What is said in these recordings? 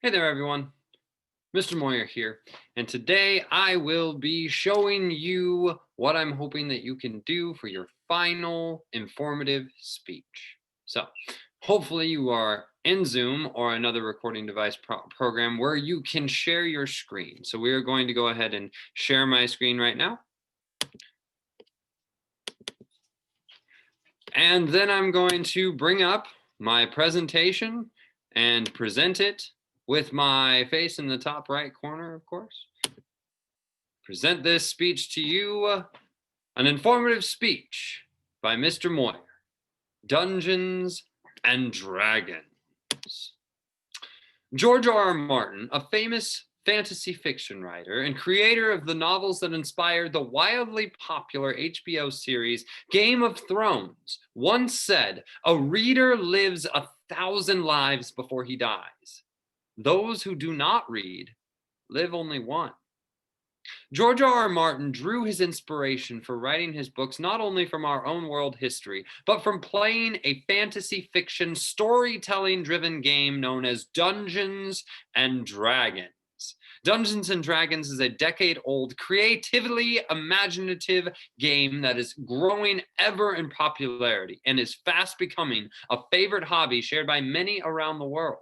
Hey there, everyone. Mr. Moyer here, and today I will be showing you what I'm hoping that you can do for your final informative speech. So, hopefully, you are in Zoom or another recording device program where you can share your screen. So, we are going to go ahead and share my screen right now. And then I'm going to bring up my presentation and present it with my face in the top right corner, of course. Present this speech to you, an informative speech by Mr. Moyer, Dungeons and Dragons. George R. R. Martin, a famous fantasy fiction writer and creator of the novels that inspired the wildly popular HBO series Game of Thrones, once said, "A reader lives 1,000 lives before he dies. Those who do not read live only one." George R. R. Martin drew his inspiration for writing his books not only from our own world history, but from playing a fantasy fiction storytelling driven game known as Dungeons and Dragons. Dungeons and Dragons is a decade old, creatively imaginative game that is growing ever in popularity and is fast becoming a favorite hobby shared by many around the world.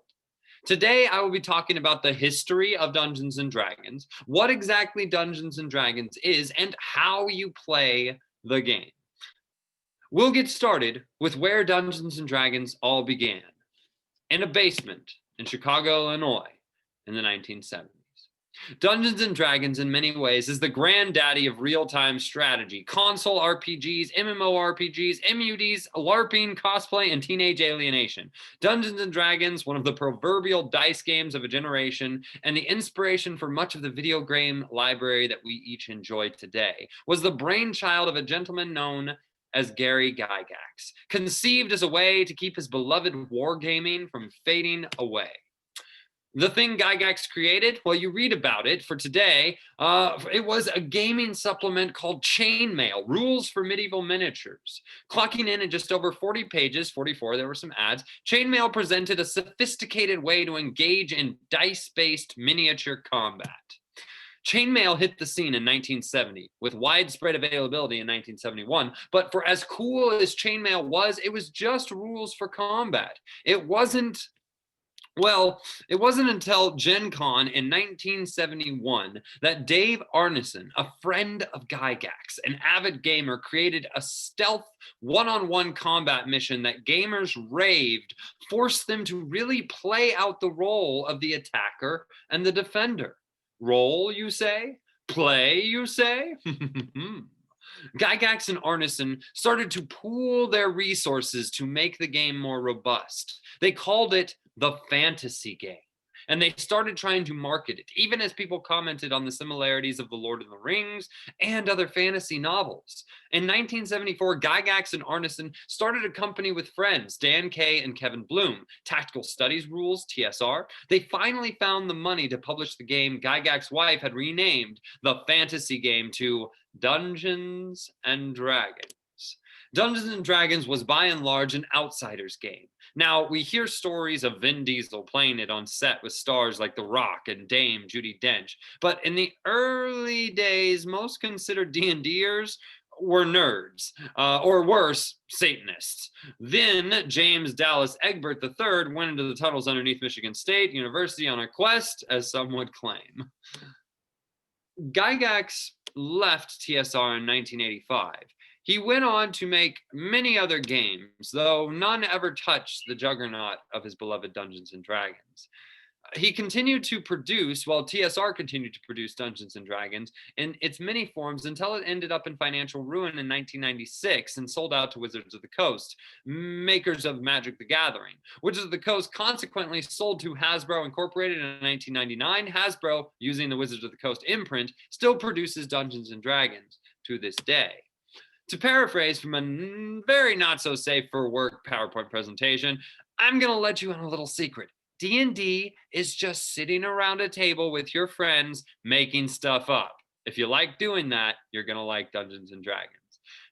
Today, I will be talking about the history of Dungeons and Dragons, what exactly Dungeons and Dragons is, and how you play the game. We'll get started with where Dungeons and Dragons all began, in a basement in Chicago, Illinois, in the 1970s. Dungeons and Dragons, in many ways, is the granddaddy of real-time strategy, console RPGs, MMORPGs, MUDs, LARPing, cosplay, and teenage alienation. Dungeons and Dragons, one of the proverbial dice games of a generation, and the inspiration for much of the video game library that we each enjoy today, was the brainchild of a gentleman known as Gary Gygax, conceived as a way to keep his beloved wargaming from fading away. The thing Gygax created, well, you read about it for today. It was a gaming supplement called Chainmail, Rules for Medieval Miniatures. Clocking in at just over 40 pages, 44, there were some ads, Chainmail presented a sophisticated way to engage in dice-based miniature combat. Chainmail hit the scene in 1970 with widespread availability in 1971, but for as cool as Chainmail was, it was just rules for combat. It wasn't until Gen Con in 1971 that Dave Arneson, a friend of Gygax, an avid gamer, created a stealth one-on-one combat mission that gamers raved, forced them to really play out the role of the attacker and the defender. Role, you say? Play, you say? Gygax and Arneson started to pool their resources to make the game more robust. They called it the fantasy game, and they started trying to market it, even as people commented on the similarities of The Lord of the Rings and other fantasy novels. In 1974, Gygax and Arneson started a company with friends, Dan Kay and Kevin Bloom, Tactical Studies Rules, TSR. They finally found the money to publish the game Gygax's wife had renamed the fantasy game to Dungeons and Dragons. Dungeons and Dragons was by and large an outsider's game. Now, we hear stories of Vin Diesel playing it on set with stars like The Rock and Dame Judi Dench, but in the early days, most considered D&Ders were nerds, or worse, Satanists. Then James Dallas Egbert III went into the tunnels underneath Michigan State University on a quest, as some would claim. Gygax left TSR in 1985. He went on to make many other games, though none ever touched the juggernaut of his beloved Dungeons and Dragons. He continued to produce, while TSR continued to produce Dungeons and Dragons in its many forms until it ended up in financial ruin in 1996 and sold out to Wizards of the Coast, makers of Magic the Gathering. Wizards of the Coast consequently sold to Hasbro Incorporated in 1999. Hasbro, using the Wizards of the Coast imprint, still produces Dungeons and Dragons to this day. To paraphrase from a very not so safe for work PowerPoint presentation, I'm going to let you in a little secret. D&D is just sitting around a table with your friends making stuff up. If you like doing that, you're going to like Dungeons and Dragons.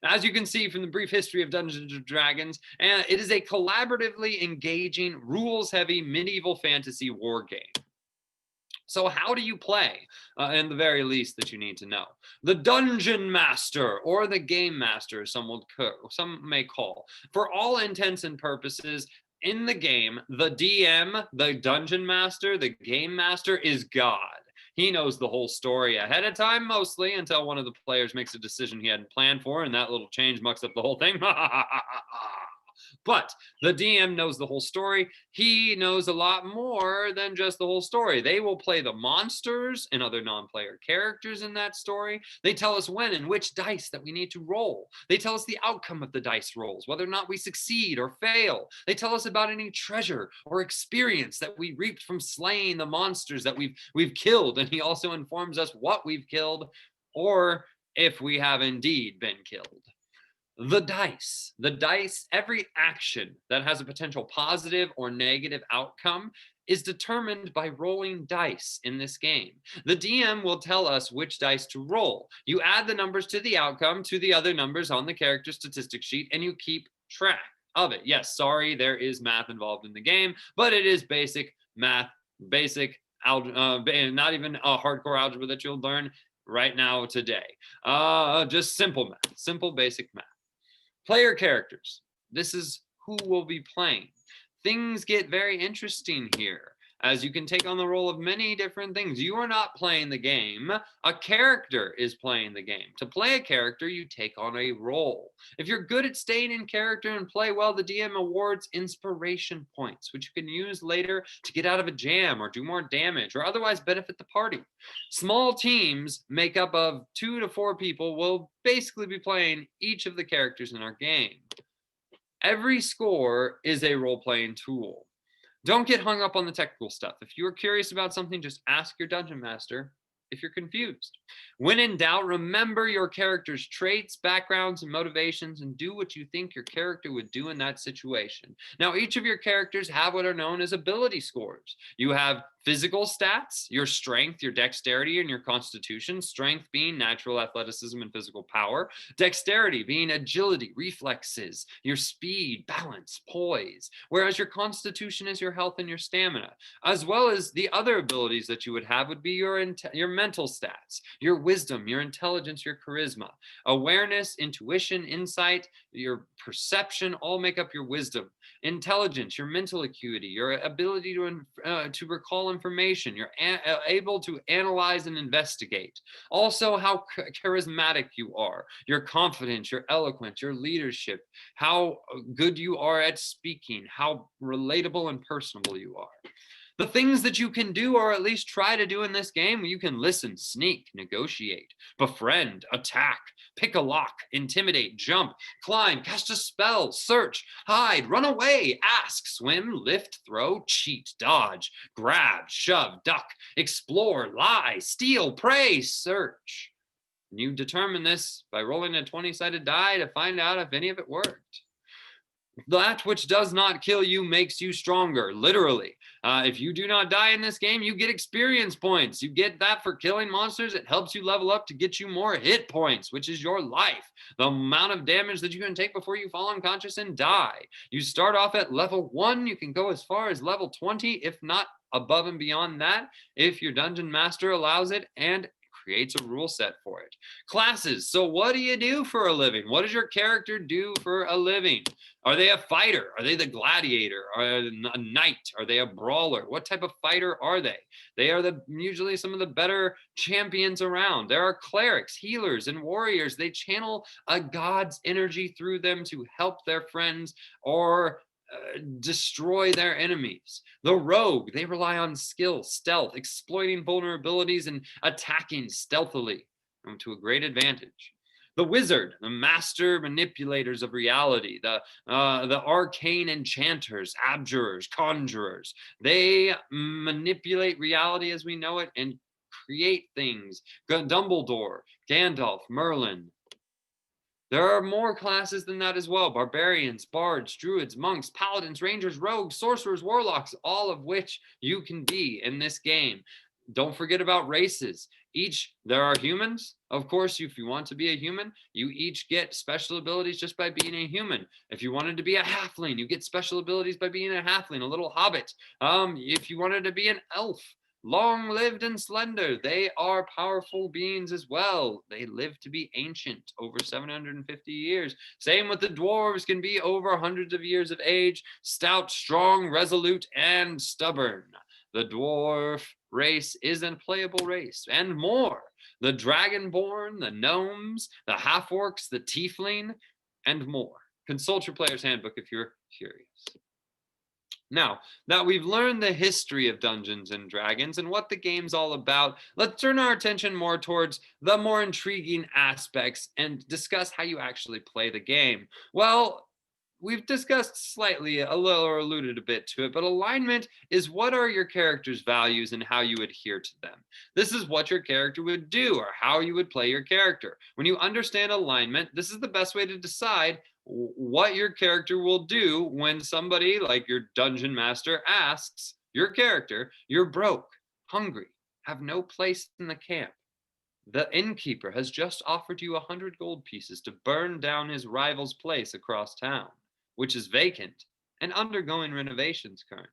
As you can see from the brief history of Dungeons and Dragons, it is a collaboratively engaging, rules-heavy medieval fantasy war game. So how do you play? In the very least that you need to know. The Dungeon Master, or the Game Master, some may call. For all intents and purposes, in the game, the DM, the Dungeon Master, the Game Master is God. He knows the whole story ahead of time, mostly, until one of the players makes a decision he hadn't planned for, and that little change mucks up the whole thing. But the DM knows the whole story. He knows a lot more than just the whole story. They will play the monsters and other non-player characters in that story. They tell us when and which dice that we need to roll. They tell us the outcome of the dice rolls, whether or not we succeed or fail. They tell us about any treasure or experience that we reaped from slaying the monsters that we've killed. And he also informs us what we've killed, or if we have indeed been killed. The dice, every action that has a potential positive or negative outcome is determined by rolling dice in this game. The DM will tell us which dice to roll. You add the numbers to the outcome to the other numbers on the character statistic sheet, and you keep track of it. Yes, sorry, there is math involved in the game, but it is basic math, basic not even a hardcore algebra that you'll learn right now today. Just simple math, simple basic math. Player characters. This is who will be playing. Things get very interesting here, as you can take on the role of many different things. You are not playing the game. A character is playing the game. To play a character, you take on a role. If you're good at staying in character and play well, the DM awards inspiration points, which you can use later to get out of a jam or do more damage or otherwise benefit the party. Small teams make up of 2 to 4 people will basically be playing each of the characters in our game. Every score is a role-playing tool. Don't get hung up on the technical stuff. If you are curious about something, just ask your dungeon master if you're confused. When in doubt, remember your character's traits, backgrounds, and motivations, and do what you think your character would do in that situation. Now, each of your characters have what are known as ability scores. You have physical stats, your strength, your dexterity, and your constitution. Strength being natural athleticism and physical power. Dexterity being agility, reflexes, your speed, balance, poise. Whereas your constitution is your health and your stamina. As well as the other abilities that you would have would be your mental stats, your wisdom, your intelligence, your charisma. Awareness, intuition, insight, your perception all make up your wisdom. Intelligence, your mental acuity, your ability to recall information, you're able to analyze and investigate. Also, how charismatic you are, your confidence, your eloquence, your leadership, how good you are at speaking, how relatable and personable you are. The things that you can do, or at least try to do in this game, you can listen, sneak, negotiate, befriend, attack, pick a lock, intimidate, jump, climb, cast a spell, search, hide, run away, ask, swim, lift, throw, cheat, dodge, grab, shove, duck, explore, lie, steal, pray, search. And you determine this by rolling a 20-sided die to find out if any of it worked. That which does not kill you makes you stronger, literally. If you do not die in this game, you get experience points. You get that for killing monsters. It helps you level up to get you more hit points, which is your life. The amount of damage that you can take before you fall unconscious and die. You start off at level 1. You can go as far as level 20, if not above and beyond that, if your dungeon master allows it and creates a rule set for it. Classes. So what do you do for a living? What does your character do for a living? Are they a fighter? Are they the gladiator? Are they a knight? Are they a brawler? What type of fighter are they? They are usually some of the better champions around. There are clerics, healers, and warriors. They channel a god's energy through them to help their friends or destroy their enemies. The rogue, they rely on skill, stealth, exploiting vulnerabilities, and attacking stealthily to a great advantage. The wizard, the master manipulators of reality, the arcane enchanters, abjurers, conjurers. They manipulate reality as we know it and create things. Dumbledore, Gandalf, Merlin. There are more classes than that as well. Barbarians, bards, druids, monks, paladins, rangers, rogues, sorcerers, warlocks, all of which you can be in this game. Don't forget about races. There are humans. Of course, if you want to be a human, you each get special abilities just by being a human. If you wanted to be a halfling, you get special abilities by being a halfling, a little hobbit. If you wanted to be an elf, long-lived and slender. They are powerful beings as well. They live to be ancient, over 750 years. Same with the dwarves, can be over hundreds of years of age, stout, strong, resolute, and stubborn. The dwarf race is a playable race, and more. The dragonborn, the gnomes, the half-orcs, the tiefling, and more. Consult your player's handbook if you're curious. Now that we've learned the history of Dungeons and Dragons and what the game's all about, let's turn our attention more towards the more intriguing aspects and discuss how you actually play the game. Well, we've discussed slightly, a little, or alluded a bit to it, but alignment is what are your character's values and how you adhere to them. This is what your character would do or how you would play your character. When you understand alignment, this is the best way to decide what your character will do when somebody like your dungeon master asks your character, you're broke, hungry, have no place in the camp. The innkeeper has just offered you 100 gold pieces to burn down his rival's place across town, which is vacant and undergoing renovations currently.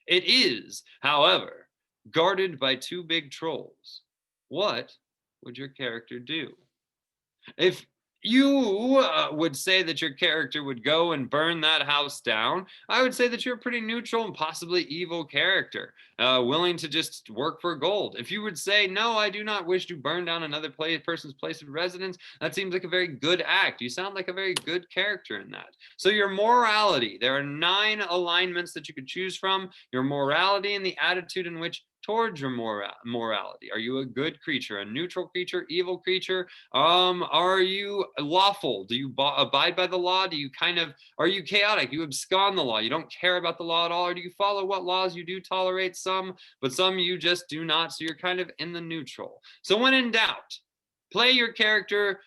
It is, however, guarded by 2 big trolls. What would your character do? If you would say that your character would go and burn that house down, I would say that you're a pretty neutral and possibly evil character, willing to just work for gold. If you would say, no, I do not wish to burn down another person's place of residence, that seems like a very good act. You sound like a very good character in that. So your morality, there are 9 alignments that you could choose from. Your morality and the attitude in which towards your morality. Are you a good creature, a neutral creature, evil creature? Are you lawful? Do you abide by the law? Are you chaotic? You abscond the law. You don't care about the law at all. Or do you follow what laws you do tolerate some, but some you just do not? So you're kind of in the neutral. So when in doubt, play your character,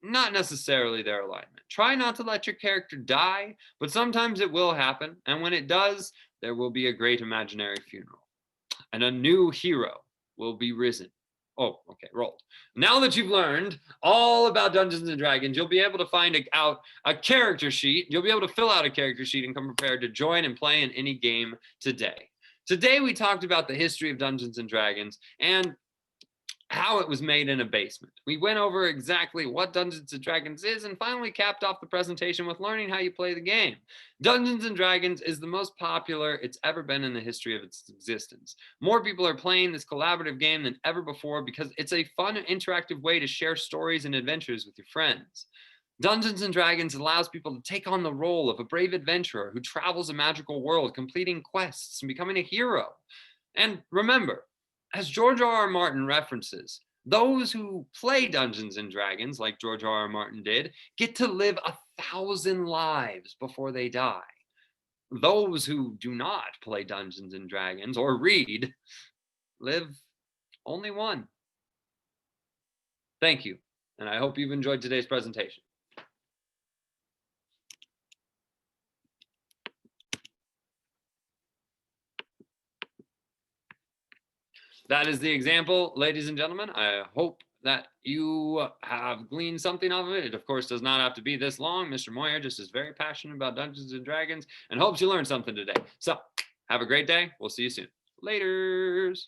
not necessarily their alignment. Try not to let your character die, but sometimes it will happen. And when it does, there will be a great imaginary funeral. And a new hero will be risen. Oh, okay, rolled. Now that you've learned all about Dungeons and Dragons, you'll be able to find out a character sheet. You'll be able to fill out a character sheet and come prepared to join and play in any game today. Today, we talked about the history of Dungeons and Dragons and how it was made in a basement. We went over exactly what Dungeons and Dragons is and finally capped off the presentation with learning how you play the game. Dungeons and Dragons is the most popular it's ever been in the history of its existence. More people are playing this collaborative game than ever before because it's a fun, interactive way to share stories and adventures with your friends. Dungeons and Dragons allows people to take on the role of a brave adventurer who travels a magical world, completing quests and becoming a hero. And remember, as George R.R. Martin references, those who play Dungeons and Dragons, like George R.R. Martin did, get to live 1,000 lives before they die. Those who do not play Dungeons and Dragons or read live only one. Thank you, and I hope you've enjoyed today's presentation. That is the example, ladies and gentlemen. I hope that you have gleaned something off of it. It, of course, does not have to be this long. Mr. Moyer just is very passionate about Dungeons and Dragons and hopes you learned something today. So, have a great day. We'll see you soon. Laters.